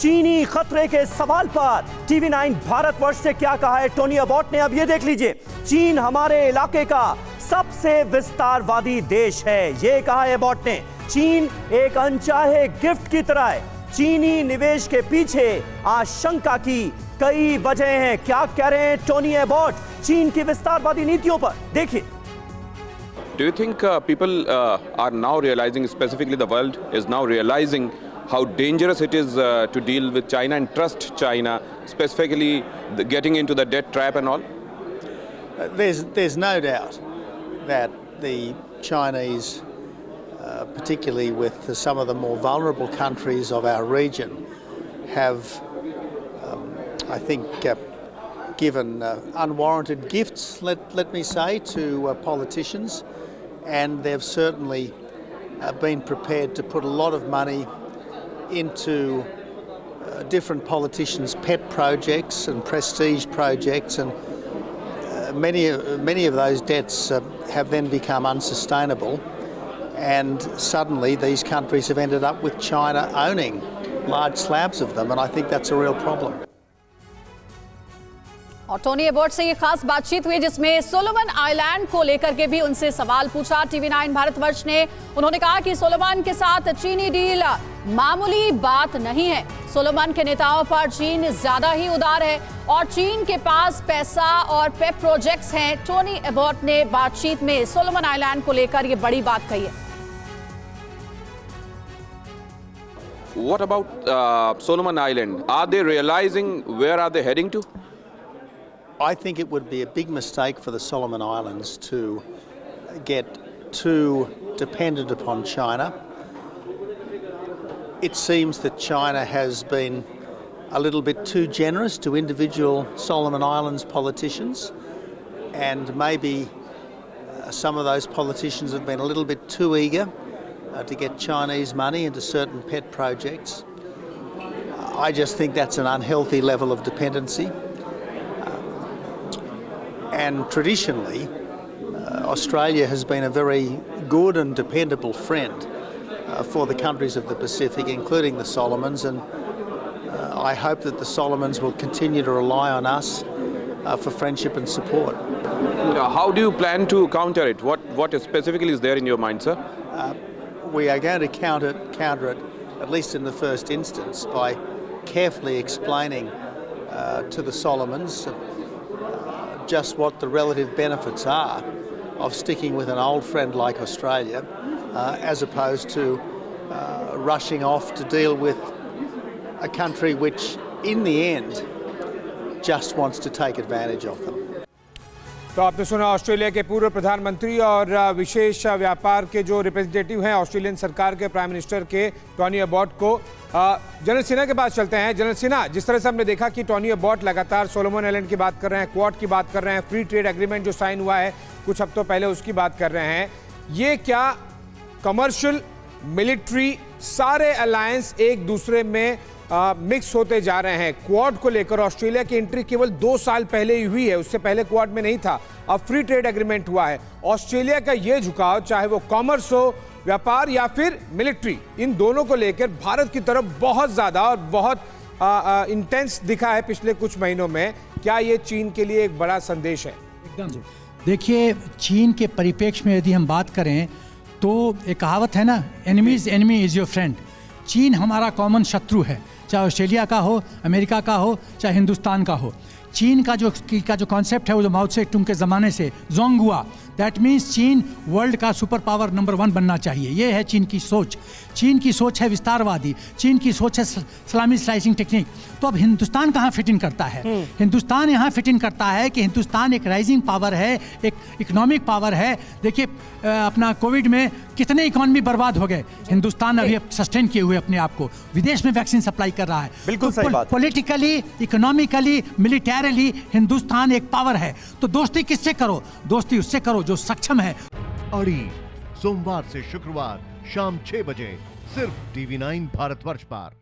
चीनी खतरे के सवाल पर टीवी 9 भारतवर्ष से क्या कहा है टोनी अबॉट ने, अब ये देख लीजिए। चीन हमारे इलाके का सबसे विस्तारवादी देश है, ये कहा है अबॉट ने। चीन एक अनचाहे गिफ्ट की तरह है। चीनी निवेश के पीछे आशंका की कई वजह हैं। क्या कह रहे हैं टोनी अबॉट चीन की विस्तारवादी नीतियों पर, देखिए। Do you think people are now realizing, specifically the world is now realizing how dangerous it is to deal with China and trust China, specifically getting into the debt trap and all? There's no doubt that the Chinese, particularly with some of the more vulnerable countries of our region, have, I think, given unwarranted gifts, let me say, to politicians. And they've certainly been prepared to put a lot of money into different politicians' pet projects and prestige projects, and many of those debts have then become unsustainable, and suddenly these countries have ended up with China owning large slabs of them, and I think that's a real problem. और Tony Abbott से ये खास बातचीत हुई जिसमें Solomon island को लेकर के भी उनसे सवाल पूछा टीवी 9 भारतवर्ष ने। उन्होंने कहा कि सोलोमन के साथ चीनी डील मामूली बात नहीं है। सोलोमन के नेताओं पर चीन ज्यादा ही उदार है और चीन के पास पैसा और पेप प्रोजेक्ट्स हैं। टोनी अबॉट ने बातचीत में सोलोमन आइलैंड को लेकर ये बड़ी बात कही है। What about Solomon Island? Are they realizing where are they heading to? I think it would be a big mistake for the Solomon Islands to get too dependent upon China. It seems that China has been a little bit too generous to individual Solomon Islands politicians, and maybe some of those politicians have been a little bit too eager to get Chinese money into certain pet projects. I just think that's an unhealthy level of dependency. And traditionally, Australia has been a very good and dependable friend for the countries of the Pacific, including the Solomons, and I hope that the Solomons will continue to rely on us for friendship and support. How do you plan to counter it? What specifically is there in your mind, sir? We are going to counter it, at least in the first instance, by carefully explaining to the Solomons just what the relative benefits are of sticking with an old friend like Australia, as opposed to rushing off to deal with a country which, in the end, just wants to take advantage of them. तो आपने सुना Australia के पूर्व प्रधानमंत्री और विशेष व्यापार के जो रिप्रेजेंटेटिव हैं ऑस्ट्रेलियन सरकार के प्राइम मिनिस्टर के टोनी अबॉट को। जनरल सिन्हा के पास चलते हैं। जनरल सिन्हा, जिस तरह से हमने देखा कि टोनी अबॉट लगातार सोलोमन आइलैंड की बात कर रहे हैं, क्वाड की बात कर रहे हैं, फ्री ट्रेड एग्रीमेंट जो साइन हुआ है कुछ हफ्तों पहले उसकी बात कर रहे हैं, ये क्या कमर्शियल, मिलिट्री, सारे अलायंस एक दूसरे में मिक्स होते जा रहे हैं? क्वाड को लेकर ऑस्ट्रेलिया की एंट्री केवल 2 साल पहले ही हुई है, उससे पहले क्वाड में नहीं था। अब फ्री ट्रेड एग्रीमेंट हुआ है। ऑस्ट्रेलिया का ये झुकाव, चाहे वो कॉमर्स हो, व्यापार या फिर मिलिट्री, इन दोनों को लेकर भारत की तरफ बहुत ज्यादा और बहुत इंटेंस दिखा है पिछले कुछ महीनों में। क्या ये चीन के लिए एक बड़ा संदेश है? एकदम। देखिए, चीन के परिप्रेक्ष्य में यदि हम बात करें तो एक कहावत है ना, enemies enemy is your friend. चीन हमारा कॉमन शत्रु है, चाहे ऑस्ट्रेलिया का हो, अमेरिका का हो, चाहे हिंदुस्तान का हो। चीन का जो कॉन्सेप्ट है वो जो माओ त्से तुंग के ज़माने से जोंग हुआ, दैट मीन्स चीन वर्ल्ड का सुपर पावर नंबर 1 बनना चाहिए। ये है चीन की सोच। चीन की सोच है विस्तारवादी, चीन की सोच है सलामी स्लाइसिंग टेक्निक। तो अब हिंदुस्तान कहाँ फिट इन करता है? हिंदुस्तान यहाँ फिट इन करता है कि हिंदुस्तान एक राइजिंग पावर है, एक इकोनॉमिक पावर है। देखिए, अपना कोविड में कितने इकोनॉमी बर्बाद हो गए, हिंदुस्तान अभी सस्टेन किए हुए अपने आप को, विदेश में वैक्सीन सप्लाई कर रहा है। बिल्कुल सही बात। पॉलिटिकली, इकोनॉमिकली, मिलिटरीली हिंदुस्तान एक पावर है। तो दोस्ती किससे करो? दोस्ती उससे करो जो सक्षम है। अड़ी सोमवार से शुक्रवार शाम 6 बजे सिर्फ टीवी 9 भारतवर्ष पर।